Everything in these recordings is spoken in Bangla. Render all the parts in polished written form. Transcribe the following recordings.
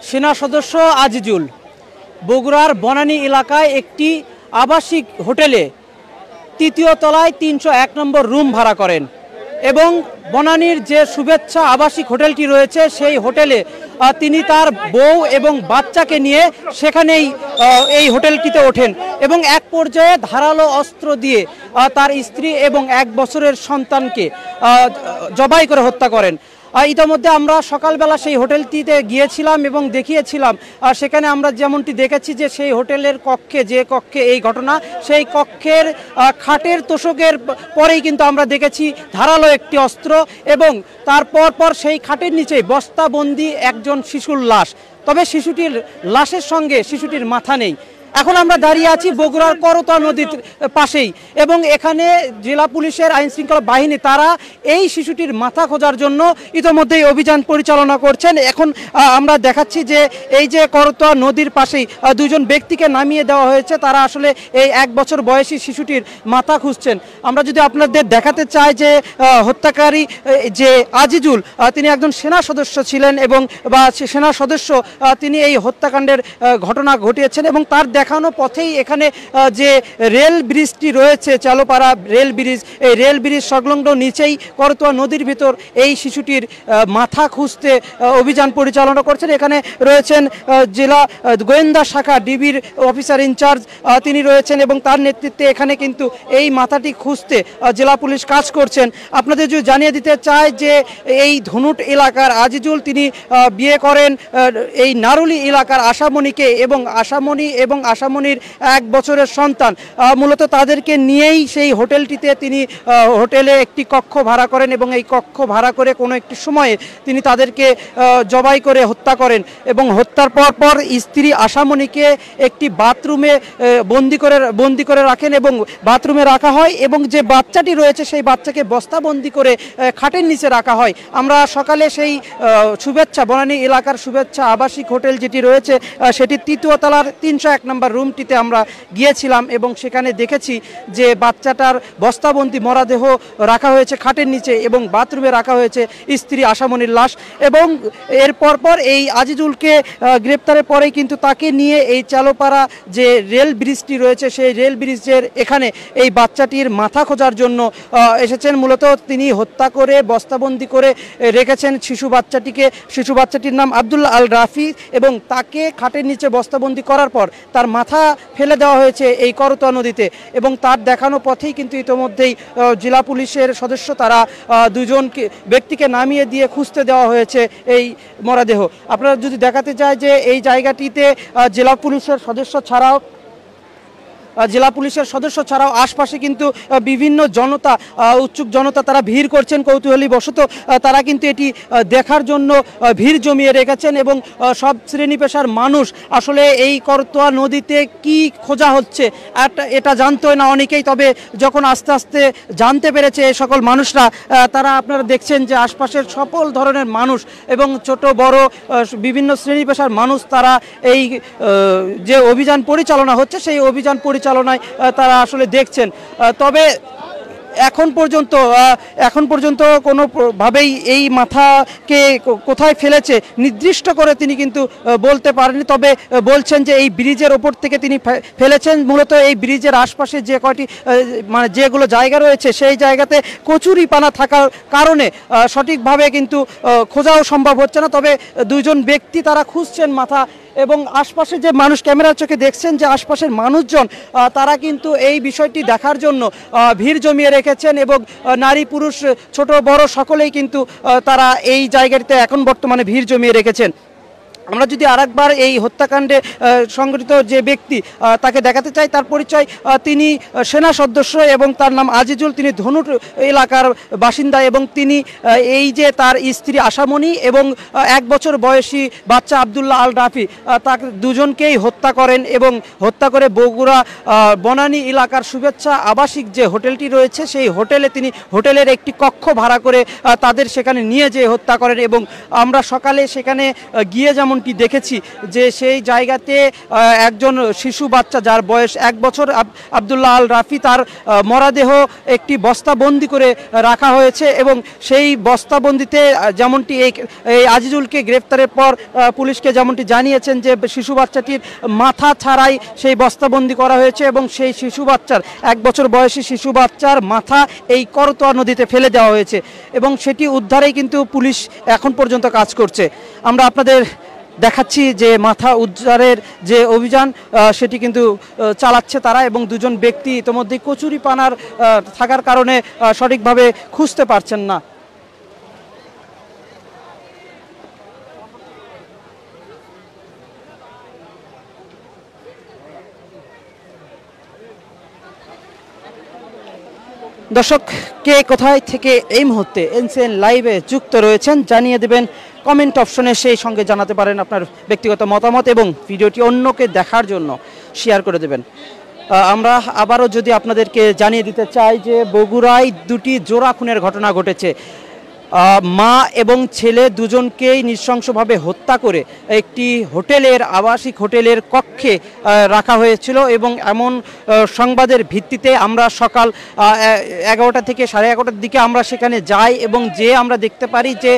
সেনা সদস্য আজিজুল বগুড়ার বনানী এলাকায় একটি আবাসিক হোটেলে তৃতীয় তলায় ৩০১ নম্বর রুম ভাড়া করেন এবং বনানীর যে শুভেচ্ছা আবাসিক হোটেলটি রয়েছে সেই হোটেলে তিনি তার বউ এবং বাচ্চাকে নিয়ে সেখানেই এই হোটেলটিতে ওঠেন এবং এক পর্যায়ে ধারালো অস্ত্র দিয়ে তার স্ত্রী এবং ১ বছরের সন্তানকে জবাই করে হত্যা করেন। ইতিমধ্যে আমরা সকালবেলা সেই হোটেলটিতে গিয়েছিলাম এবং দেখিয়েছিলাম। সেখানে আমরা যেমনটি দেখেছি যে সেই হোটেলের কক্ষে যে কক্ষে এই ঘটনা সেই কক্ষের খাটের তোষকের পরেই কিন্তু আমরা দেখেছি ধারালো একটি অস্ত্র এবং তারপর সেই খাটের নিচেই বস্তাবন্দি একজন শিশুর লাশ। তবে শিশুটির লাশের সঙ্গে শিশুটির মাথা নেই। এখন আমরা দাঁড়িয়ে আছি বগুড়ার করতোয়া নদীর পাশেই এবং এখানে জেলা পুলিশের আইনশৃঙ্খলা বাহিনী তারা এই শিশুটির মাথা খোঁজার জন্য ইতিমধ্যেই অভিযান পরিচালনা করছেন। এখন আমরা দেখাচ্ছি যে এই যে করতোয়া নদীর পাশেই দুজন ব্যক্তিকে নামিয়ে দেওয়া হয়েছে, তারা আসলে এই ১ বছর বয়সী শিশুটির মাথা খুঁজছেন। আমরা যদি আপনাদের দেখাতে চাই যে হত্যাকারী যে আজিজুল তিনি একজন সেনা সদস্য ছিলেন এবং সেনা সদস্য তিনি এই হত্যাকাণ্ডের ঘটনা ঘটিয়েছেন এবং তার দেখানো পথেই এখানে যে রেল ব্রিজটি রয়েছে চালোপাড়া রেল ব্রিজ, এই রেল ব্রিজ সংলগ্ন নিচেই করতোয়া নদীর ভিতর এই শিশুটির মাথা খুঁজতে অভিযান পরিচালনা করছেন। এখানে রয়েছেন জেলা গোয়েন্দা শাখা ডিবির অফিসার ইনচার্জ তিনি রয়েছেন এবং তার নেতৃত্বে এখানে কিন্তু এই মাথাটি খুঁজতে জেলা পুলিশ কাজ করছেন। আপনাদের যদি জানিয়ে দিতে চাই যে এই ধনুট এলাকার আজিজুল তিনি বিয়ে করেন এই নারুলি এলাকার আশামণিকে এবং আশামণির ১ বছরের সন্তান। মূলত তাদেরকে নিয়েই সেই হোটেলটিতে তিনি হোটেলে একটি কক্ষ ভাড়া করেন এবং এই কক্ষ ভাড়া করে কোনো একটি সময়ে তিনি তাদেরকে জবাই করে হত্যা করেন এবং হত্যার পর স্ত্রী আশামণিকে একটি বাথরুমে বন্দি করে রাখেন এবং বাথরুমে রাখা হয় এবং যে বাচ্চাটি রয়েছে সেই বাচ্চাকে বস্তাবন্দি করে খাটের নিচে রাখা হয়। আমরা সকালে সেই শুভেচ্ছা বনানী এলাকার শুভেচ্ছা আবাসিক হোটেল যেটি রয়েছে সেটি তৃতীয় তলার ৩০১ নম্বর রুমটিতে আমরা গিয়েছিলাম এবং সেখানে দেখেছি যে বাচ্চাটার বস্তাবন্দি মরাদেহ রাখা হয়েছে খাটের নিচে এবং বাথরুমে রাখা হয়েছে স্ত্রী আশামণির লাশ এবং এর পর এই আজিজুলকে গ্রেপ্তারের পরেই কিন্তু তাকে নিয়ে এই চালোপাড়া যে রেল ব্রিজটি রয়েছে সেই রেল ব্রিজের এখানে এই বাচ্চাটির মাথা খোঁজার জন্য এসেছেন। মূলত তিনি হত্যা করে বস্তাবন্দি করে রেখেছেন শিশু বাচ্চাটির নাম আব্দুল্লাহ আল রাফি এবং তাকে খাটের নিচে বস্তাবন্দি করার পর তার মাথা ফেলে দেওয়া হয়েছে এই করতোয়া নদীতে এবং তার দেখানো পথেই কিন্তু ইতিমধ্যেই জেলা পুলিশের সদস্য তারা দুজন ব্যক্তিকে নামিয়ে দিয়ে খুঁজতে দেওয়া হয়েছে এই মরদেহ। আপনারা যদি দেখাতে চাই যে এই জায়গাটিতে জেলা পুলিশের সদস্য ছাড়াও আশপাশে কিন্তু বিভিন্ন জনতা উৎসুক জনতা তারা ভিড় করছেন কৌতূহলী বশত তারা কিন্তু এটি দেখার জন্য ভিড় জমিয়ে রেখেছেন এবং সব শ্রেণী পেশার মানুষ আসলে এই করতোয়া নদীতে কি খোঁজা হচ্ছে এটা জানতোই না অনেকেই, তবে যখন আস্তে আস্তে জানতে পেরেছে এই সকল মানুষরা তারা আপনারা দেখছেন যে আশপাশের সকল ধরনের মানুষ এবং ছোট বড় বিভিন্ন শ্রেণী পেশার মানুষ তারা এই যে অভিযান পরিচালনা হচ্ছে সেই অভিযান পরিচালনায় তারা আসলে দেখছেন। তবে এখন পর্যন্ত কোনোভাবেই এই মাথাকে কোথায় ফেলেছে নির্দিষ্ট করে তিনি কিন্তু বলতে পারেননি, তবে বলছেন যে এই ব্রিজের ওপর থেকে তিনি ফেলেছেন। মূলত এই ব্রিজের আশপাশে যে কয়টি যেগুলো জায়গা রয়েছে সেই জায়গাতে কচুরিপানা থাকার কারণে সঠিকভাবে কিন্তু খোঁজাও সম্ভব হচ্ছে না। তবে দুজন ব্যক্তি তারা খুঁজছেন মাথা এবং আশপাশে যে মানুষ ক্যামেরার চোখে দেখছেন যে আশপাশের মানুষজন তারা কিন্তু এই বিষয়টি দেখার জন্য ভিড় জমিয়ে রেখেছেন এবং নারী পুরুষ ছোট বড় সকলেই কিন্তু তারা এই জায়গাটিতে এখন বর্তমানে ভিড় জমিয়ে রেখেছেন। আমরা যদি আরেকবার এই হত্যাকাণ্ডে সংঘটিত যে ব্যক্তি তাকে দেখাতে চাই, তার পরিচয় তিনি সেনা সদস্য এবং তার নাম আজিজুল, তিনি ধনুট এলাকার বাসিন্দা এবং তিনি এই যে তার স্ত্রী আশামণি এবং 1 বছর বয়সী বাচ্চা আব্দুল্লাহ আল রাফি তাকে দুজনকেই হত্যা করেন এবং হত্যা করে বগুড়া বনানী এলাকার শুভেচ্ছা আবাসিক যে হোটেলটি রয়েছে সেই হোটেলে তিনি হোটেলের একটি কক্ষ ভাড়া করে তাদের সেখানে নিয়ে যেয়ে হত্যা করেন এবং আমরা সকালে সেখানে গিয়ে যেমন যেমনটি দেখেছি যে সেই জায়গাতে একজন শিশু বাচ্চা যার বয়স 1 বছর আব্দুল্লাহ আল রাফি তার মরদেহ একটি বস্তাবন্দি করে রাখা হয়েছে এবং সেই বস্তাবন্দিতে যেমনটি এই আজিজুলকে গ্রেফতারের পর পুলিশকে যেমনটি জানিয়েছেন যে শিশু বাচ্চাটির মাথা ছাড়াই সেই বস্তাবন্দি করা হয়েছে এবং সেই শিশু বাচ্চার 1 বছর বয়সী শিশু বাচ্চার মাথা এই করতোয়া নদীতে ফেলে দেওয়া হয়েছে এবং সেটি উদ্ধারেই কিন্তু পুলিশ এখন পর্যন্ত কাজ করছে। আমরা আপনাদের দেখাচ্ছি যে মাথা উদ্ধারের যে অভিযান সেটি কিন্তু চালাচ্ছে তারা এবং দুজন ব্যক্তি ইতিমধ্যে কচুরি পানার থাকার কারণে সঠিকভাবে খুঁজতে পারছেন না। দর্শক কে কোথায় থেকে এই মুহূর্তে এনসিএন লাইভে যুক্ত রয়েছেন জানিয়ে দেবেন কমেন্ট অপশনে, সেই সঙ্গে জানাতে পারেন আপনার ব্যক্তিগত মতামত এবং ভিডিওটি অন্যকে দেখার জন্য শেয়ার করে দেবেন। আমরা আবারও যদি আপনাদেরকে জানিয়ে দিতে চাই যে বগুড়ায় 2টি জোড়া খুনের ঘটনা ঘটেছে। মা এবং ছেলে দুজনকেই নৃশংসভাবে হত্যা করে একটি হোটেলের আবাসিক হোটেলের কক্ষে রাখা হয়েছিল এবং এমন সংবাদের ভিত্তিতে আমরা সকাল 11টা থেকে 11:30টার দিকে আমরা সেখানে যাই এবং আমরা দেখতে পারি যে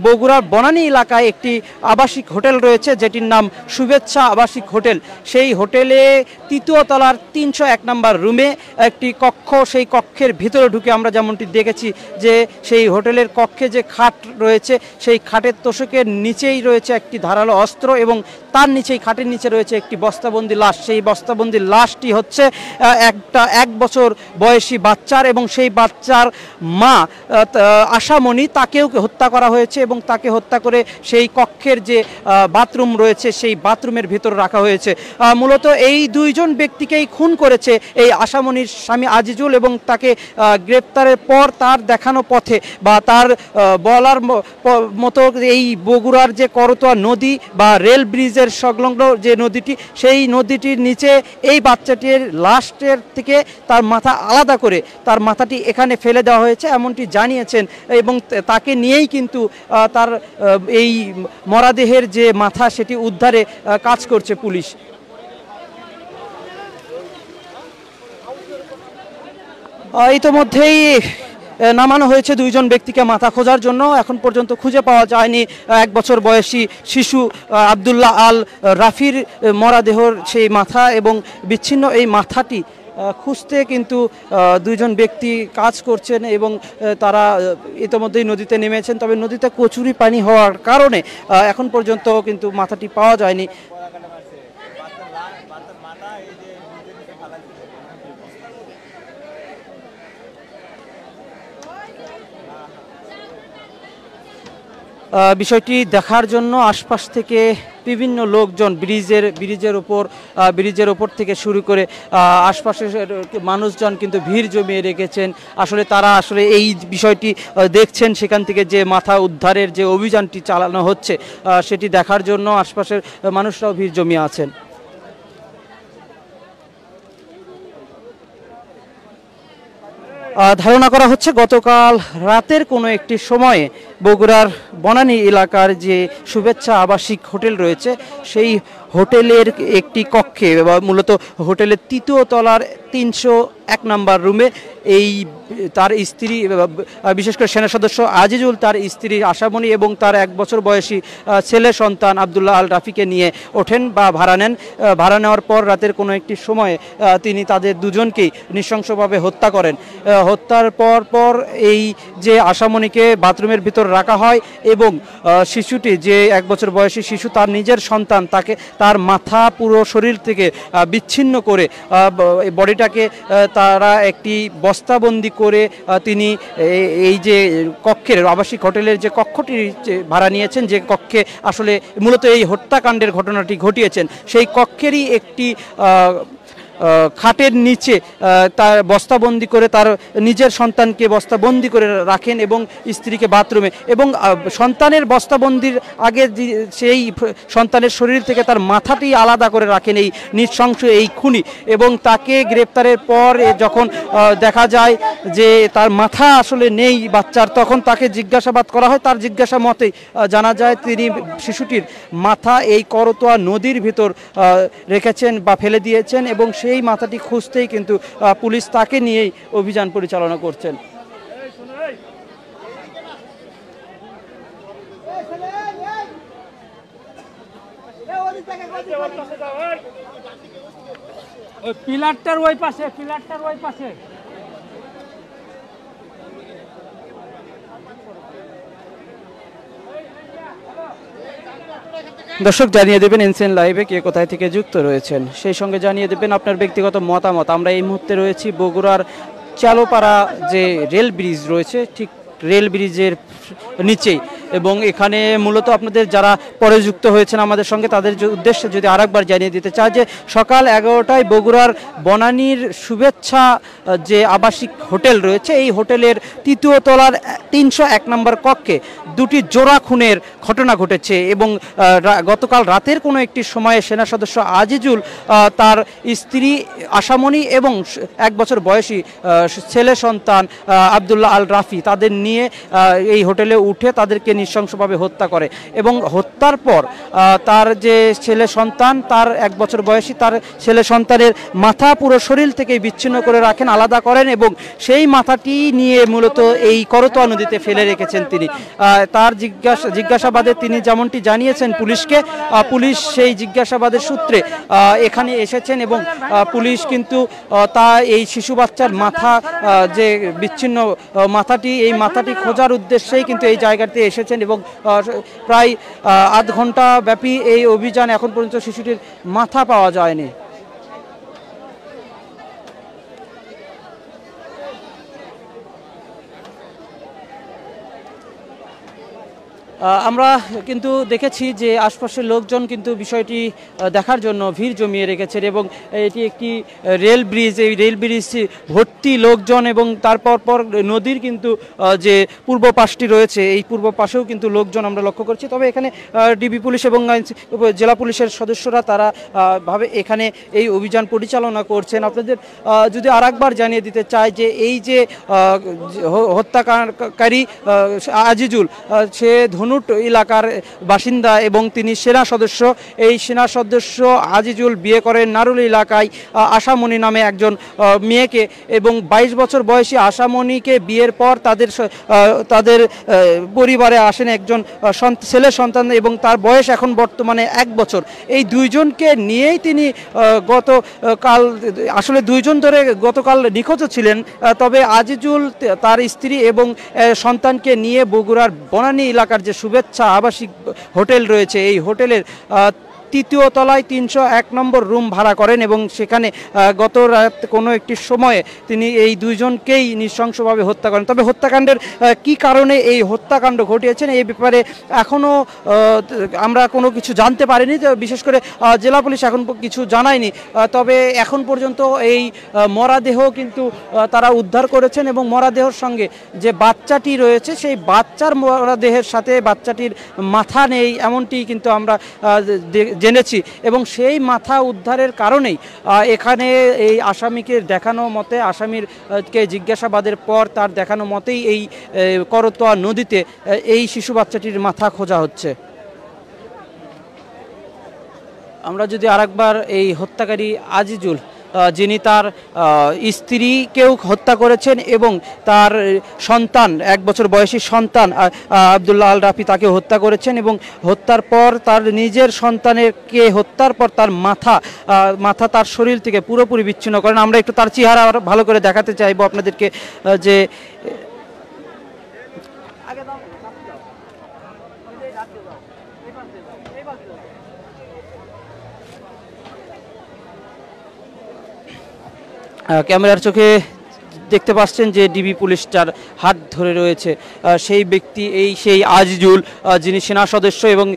বগুড়ার বনানী এলাকায় একটি আবাসিক হোটেল রয়েছে যেটির নাম শুভেচ্ছা আবাসিক হোটেল। সেই হোটেলে 3য় তলার 301 নম্বর রুমে একটি কক্ষ, সেই কক্ষের ভিতরে ঢুকে আমরা যেমনটি দেখেছি যে সেই হোটেলের কক্ষে যে খাট রয়েছে সেই খাটের তোষকের নিচেই রয়েছে একটি ধারালো অস্ত্র এবং তার নিচেই খাটের নিচে রয়েছে একটি বস্তাবন্দি লাশ। সেই বস্তাবন্দি লাশটি হচ্ছে একটা 1 বছর বয়সী বাচ্চার এবং সেই বাচ্চার মা আশামণি, তাকেও হত্যা করা হয়েছে এবং তাকে হত্যা করে সেই কক্ষের যে বাথরুম রয়েছে সেই বাথরুমের ভিতর রাখা হয়েছে। মূলত এই 2 জন ব্যক্তিকেই খুন করেছে এই আশামণির স্বামী আজিজুল এবং তাকে গ্রেপ্তারের পর তার দেখানো পথে বা তার বলার মতো এই বগুড়ার যে করতোয়া নদী বা রেল ব্রিজের সংলগ্ন যে নদীটি, সেই নদীটির নিচে এই বাচ্চাটির লাশের থেকে তার মাথা আলাদা করে তার মাথাটি এখানে ফেলে দেওয়া হয়েছে এমনটি জানিয়েছেন এবং তাকে নিয়েই কিন্তু তার এই মরাদেহের যে মাথা সেটি উদ্ধারে কাজ করছে পুলিশ। ইতোমধ্যেই নামানো হয়েছে 2 জন ব্যক্তিকে মাথা খোঁজার জন্য। এখন পর্যন্ত খুঁজে পাওয়া যায়নি 1 বছর বয়সী শিশু আব্দুল্লাহ আল রাফির মরাদেহর সেই মাথা এবং বিচ্ছিন্ন এই মাথাটি খুঁজতে কিন্তু 2 জন ব্যক্তি কাজ করছেন এবং তারা ইতিমধ্যেই নদীতে নেমেছেন। তবে নদীতে কচুরি পানি হওয়ার কারণে এখন পর্যন্ত কিন্তু মাথাটি পাওয়া যায়নি। বিষয়টি দেখার জন্য আশপাশ থেকে বিভিন্ন লোকজন ব্রিজের ওপর থেকে শুরু করে আশপাশের মানুষজন কিন্তু ভিড় জমিয়ে রেখেছেন। আসলে তারা এই বিষয়টি দেখছেন, সেখান থেকে যে মাথা উদ্ধারের যে অভিযানটি চালানো হচ্ছে সেটি দেখার জন্য আশপাশের মানুষরাও ভিড় জমিয়ে আছেন। ধারণা করা হচ্ছে গতকাল রাতের কোনো একটি সময়ে বগুড়ার বনানী এলাকার যে শুভেচ্ছা আবাসিক হোটেল রয়েছে সেই হোটেলের একটি কক্ষে বা মূলত হোটেলের 3য় তলার 301 নম্বর রুমে এই তার স্ত্রী, বিশেষ করে সেনা সদস্য আজিজুল, তার স্ত্রী আশামণি এবং তার 1 বছর বয়সী ছেলে সন্তান আব্দুল্লাহ আল রাফিকে নিয়ে ওঠেন বা ভাড়া নেন। ভাড়া নেওয়ার পর রাতের কোনো একটি সময়ে তিনি তাদের দুজনকেই নৃশংসভাবে হত্যা করেন। হত্যার পর এই যে আশামণিকে বাথরুমের ভিতর রাখা হয় এবং শিশুটি যে 1 বছর বয়সী শিশু, তার নিজের সন্তান, তার মাথা পুরো শরীর থেকে বিচ্ছিন্ন করে বডিটাকে তারা একটি বস্তাবন্দি করে তিনি এই যে কক্ষের আবাসিক হোটেলের যে কক্ষটি ভাড়া নিয়েছেন, যে কক্ষে আসলে মূলত এই হত্যাকাণ্ডের ঘটনাটি ঘটিয়েছেন, সেই কক্ষেরই একটি খাটের নিচে তার বস্তাবন্দি করে তার নিজের সন্তানকে বস্তাবন্দি করে রাখেন এবং স্ত্রীকে বাথরুমে, এবং সন্তানের বস্তাবন্দির আগে সেই সন্তানের শরীর থেকে তার মাথাটি আলাদা করে রাখেন এই নৃশংস এই খুনি। এবং তাকে গ্রেপ্তারের পর যখন দেখা যায় যে তার মাথা আসলে নেই বাচ্চার, তখন তাকে জিজ্ঞাসাবাদ করা হয়। তার জিজ্ঞাসা মতে জানা যায় তিনি শিশুটির মাথা এই করতোয়া নদীর ভিতর রেখেছেন বা ফেলে দিয়েছেন, এবং সেই মাথাটি খুঁজতেই কিন্তু পুলিশ তাকে নিয়েই অভিযান পরিচালনা করছেন। পিলারটার ওই পাশে, পিলারটার ওই পাশে। দর্শক জানিয়ে দেবেন এনসিএন লাইভে কে কোথায় থেকে যুক্ত রয়েছেন, সেই সঙ্গে জানিয়ে দেবেন আপনার ব্যক্তিগত মতামত। আমরা এই মুহূর্তে রয়েছি বগুড়ার চালোপাড়া যে রেল ব্রিজ রয়েছে, ঠিক রেল ব্রিজের নিচেই, এবং এখানে মূলত আপনাদের যারা পরে যুক্ত হয়েছেন আমাদের সঙ্গে তাদের উদ্দেশ্যে যদি আরেকবার জানিয়ে দিতে চাই যে সকাল 11টায় বগুড়ার বনানীর শুভেচ্ছা যে আবাসিক হোটেল রয়েছে, এই হোটেলের ৩য় তলার ৩০১ নম্বর কক্ষে দুটি জোড়া খুনের ঘটনা ঘটেছে। এবং গতকাল রাতের কোনো একটি সময়ে সেনা সদস্য আজিজুল, তার স্ত্রী আশামণি এবং 1 বছর বয়সী ছেলে সন্তান আবদুল্লাহ আল রাফি তাদের নিয়ে এই হোটেলে উঠে তাদেরকে নৃশংসভাবে হত্যা করে। এবং হত্যার পর তার যে ছেলে সন্তান, তার 1 বছর বয়সী তার ছেলে সন্তানের মাথা পুরো শরীর থেকে বিচ্ছিন্ন করে রাখেন, আলাদা করেন, এবং সেই মাথাটি নিয়ে মূলত এই করতোয়া নদীতে ফেলে রেখেছেন তিনি। তার জিজ্ঞাসাবাদে তিনি যেমনটি জানিয়েছেন পুলিশকে, পুলিশ সেই জিজ্ঞাসাবাদের সূত্রে এখানে এসেছেন, এবং পুলিশ কিন্তু তা এই শিশু বাচ্চার মাথা যে বিচ্ছিন্ন মাথাটি, এই মাথাটি খোঁজার উদ্দেশ্যেই কিন্তু এই জায়গাতে এসেছেন। এবং প্রায় আধ ঘন্টা ব্যাপী এই অভিযান, এখন পর্যন্ত শিশুটির মাথা পাওয়া যায়নি। আমরা কিন্তু দেখেছি যে আশপাশের লোকজন কিন্তু বিষয়টি দেখার জন্য ভিড় জমিয়ে রেখেছেন, এবং এটি একটি রেল ব্রিজ, এই রেল ব্রিজ ভর্তি লোকজন, এবং তারপর নদীর কিন্তু যে পূর্ব পাশটি রয়েছে, এই পূর্ব পাশেও কিন্তু লোকজন আমরা লক্ষ্য করছি। তবে এখানে ডিবি পুলিশ এবং জেলা পুলিশের সদস্যরা তারা ভাবে এখানে এই অভিযান পরিচালনা করছেন। আপনাদের যদি আরেকবার জানিয়ে দিতে চাই যে এই যে হত্যাকারী আজিজুল, সে ধনুট এলাকার বাসিন্দা এবং তিনি সেনা সদস্য। এই সেনা সদস্য আজিজুল বিয়ে করেন নারুল এলাকায় আশামণি নামে একজন মেয়েকে, এবং 22 বছর বয়সী আশামণিকে বিয়ের পর তাদের পরিবারে আসেন একজন ছেলে সন্তান, এবং তার বয়স এখন বর্তমানে 1 বছর। এই দুইজনকে নিয়েই তিনি গতকাল, আসলে দুইজন ধরে গতকাল নিখোঁজ ছিলেন। তবে আজিজুল তার স্ত্রী এবং সন্তানকে নিয়ে বগুড়ার বনানী এলাকার যে শুভেচ্ছা আবাসিক হোটেল রয়েছে, এই হোটেলের 3য় তলায় 301 নম্বর রুম ভাড়া করেন, এবং সেখানে গত রাত কোনো একটি সময়ে তিনি এই দুইজনকেই নৃশংসভাবে হত্যা করেন। তবে হত্যাকাণ্ডের কি কারণে এই হত্যাকাণ্ড ঘটিয়েছেন এই ব্যাপারে এখনও আমরা কোনো কিছু জানতে পারিনি, বিশেষ করে জেলা পুলিশ এখন কিছু জানায়নি। তবে এখন পর্যন্ত এই মরাদেহ কিন্তু তারা উদ্ধার করেছেন, এবং মরাদেহের সঙ্গে যে বাচ্চাটি রয়েছে সেই বাচ্চার মরাদেহের সাথে বাচ্চাটির মাথা নেই এমনটি কিন্তু আমরা জেনেছি, এবং সেই মাথা উদ্ধারের কারণেই এখানে এই আসামিকে দেখানো মতে, আসামিরকে জিজ্ঞাসাবাদের পর তার দেখানো মতেই এই করতোয়া নদীতে এই শিশু বাচ্চাটির মাথা খোঁজা হচ্ছে। আমরা যদি আরেকবার এই হত্যাকারী আজিজুল, যিনি তার স্ত্রীকেও হত্যা করেছেন এবং তার সন্তান 1 বছর বয়সী সন্তান আবদুল্লাহ আল রাফি তাকে হত্যা করেছেন, এবং হত্যার পর তার নিজের সন্তানকে হত্যার পর তার মাথা তার শরীর থেকে পুরোপুরি বিচ্ছিন্ন করেন। আমরা একটু তার চেহারা ভালো করে দেখাতে চাইবো আপনাদেরকে, যে ক্যামেরার চোখে দেখতে পাচ্ছেন যে ডিবি পুলিশটার হাত ধরে রয়েছে সেই ব্যক্তি, সেই আজিজুল, যিনি সেনা সদস্য, এবং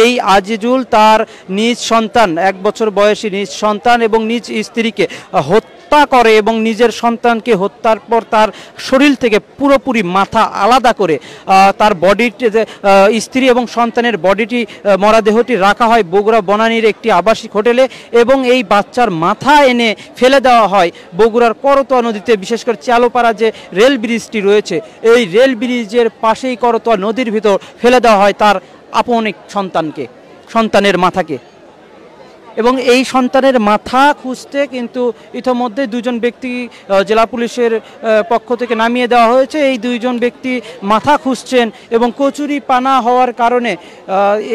এই আজিজুল তার নিজ সন্তান, 1 বছর বয়সী নিজ সন্তান এবং নিজ স্ত্রীকে হত্যা করে এবং নিজের সন্তানকে হত্যার পর তার শরীর থেকে পুরোপুরি মাথা আলাদা করে তার বডিটি, স্ত্রী এবং সন্তানের বডিটি, মরদেহটি রাখা হয় বগুড়া বনানীর একটি আবাসিক হোটেলে, এবং এই বাচ্চার মাথা এনে ফেলে দেওয়া হয় বগুড়ার করতোয়া নদীতে। বিশেষ করে চালোপাড়া যে রেল ব্রিজটি রয়েছে, এই রেল ব্রিজের পাশেই করতোয়া নদীর ভিতর ফেলে দেওয়া হয় তার আপন এক সন্তানের মাথাকে। এবং এই সন্তানের মাথা খুঁজতে কিন্তু ইতোমধ্যে 2জন ব্যক্তি জেলা পুলিশের পক্ষ থেকে নামিয়ে দেওয়া হয়েছে। এই 2জন ব্যক্তি মাথা খুঁজছেন এবং কচুরি পানা হওয়ার কারণে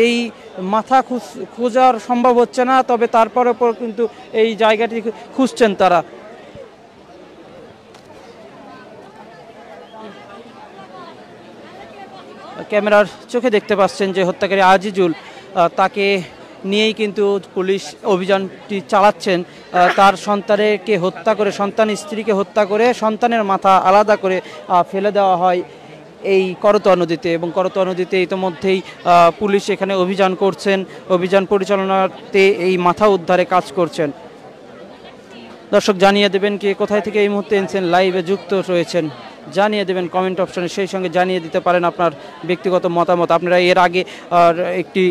এই মাথা খোঁজার সম্ভব হচ্ছে না, তবে তারপরে কিন্তু এই জায়গাটি খুঁজছেন তারা। ক্যামেরার চোখে দেখতে পাচ্ছেন যে হত্যাকারী আজিজুল, তাকে নিয়েই কিন্তু পুলিশ অভিযানটি চালাচ্ছেন। তার সন্তানকে হত্যা করে, সন্তান স্ত্রীকে হত্যা করে সন্তানের মাথা আলাদা করে ফেলে দেওয়া হয় এই করতোয়া নদীতে, এবং করতোয়া নদীতে ইতিমধ্যেই পুলিশ এখানে অভিযান করছেন, অভিযান পরিচালনাতে এই মাথা উদ্ধারে কাজ করছেন। দর্শক জানিয়ে দেবেন কে কোথায় থেকে এই মুহূর্তে এনসিএন লাইভে যুক্ত রয়েছেন, জানিয়ে দেবেন কমেন্ট অপশনে, সেই সঙ্গে জানিয়ে দিতে পারেন আপনার ব্যক্তিগত মতামত। আপনারা এর আগে একটি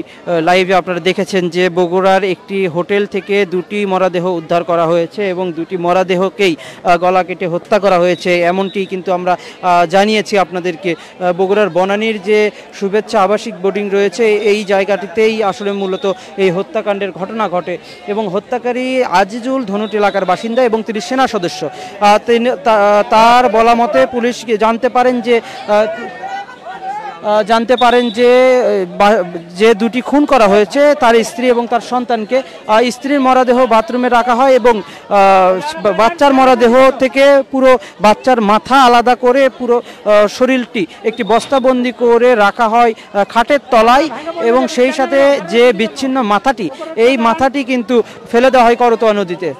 লাইভে আপনারা দেখেছেন যে বগুড়ার একটি হোটেল থেকে 2টি মরদেহ উদ্ধার করা হয়েছে এবং 2টি মরদেহকেই গলা কেটে হত্যা করা হয়েছে, এমনটি কিন্তু আমরা জানিয়েছি আপনাদেরকে। বগুড়ার বনানীর যে শুভেচ্ছা আবাসিক বোর্ডিং রয়েছে, এই জায়গাটিতেই আসলে মূলত এই হত্যাকাণ্ডের ঘটনা ঘটে, এবং হত্যাকারী আজিজুল ধনুট এলাকার বাসিন্দা এবং তিনি সেনা সদস্য। তার বলা মতে পুলিশ জানতে পারেন যে যে 2টি খুন করা হয়েছে তার স্ত্রী এবং তার সন্তানকে। স্ত্রীর মরদেহ বাথরুমে রাখা হয় এবং বাচ্চার মরদেহ থেকে পুরো বাচ্চার মাথা আলাদা করে পুরো শরীরটি একটি বস্তাবন্দি করে রাখা হয় খাটের তলায়, এবং সেই সাথে যে বিচ্ছিন্ন মাথাটি, এই মাথাটি কিন্তু ফেলে দেওয়া হয় করতোয়া নদীতে।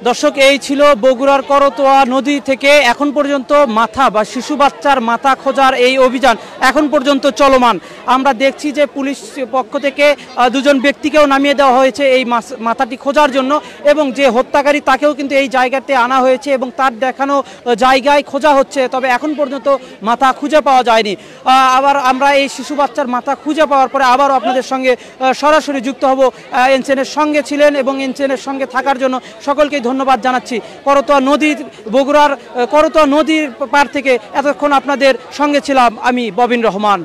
দর্শক, এই ছিল বগুড়ার করতোয়া নদী থেকে এখন পর্যন্ত মাথা বা শিশু বাচ্চার মাথা খোঁজার এই অভিযান এখন পর্যন্ত চলমান। আমরা দেখছি যে পুলিশ পক্ষ থেকে 2জন ব্যক্তিকেও নামিয়ে দেওয়া হয়েছে এই মাথাটি খোঁজার জন্য, এবং যে হত্যাকারী তাকেও কিন্তু এই জায়গাতে আনা হয়েছে এবং তার দেখানো জায়গায় খোঁজা হচ্ছে, তবে এখন পর্যন্ত মাথা খুঁজে পাওয়া যায়নি। আবার আমরা এই শিশু বাচ্চার মাথা খুঁজে পাওয়ার পরে আবারও আপনাদের সঙ্গে সরাসরি যুক্ত হব। এনসিএনের সঙ্গে ছিলেন এবং এনসিএনের সঙ্গে থাকার জন্য সকলকে ধন্যবাদ জানাচ্ছি। বগুড়ার করতোয়া নদীর পার থেকে এতক্ষণ আপনাদের সঙ্গে ছিলাম আমি ববিন রহমান।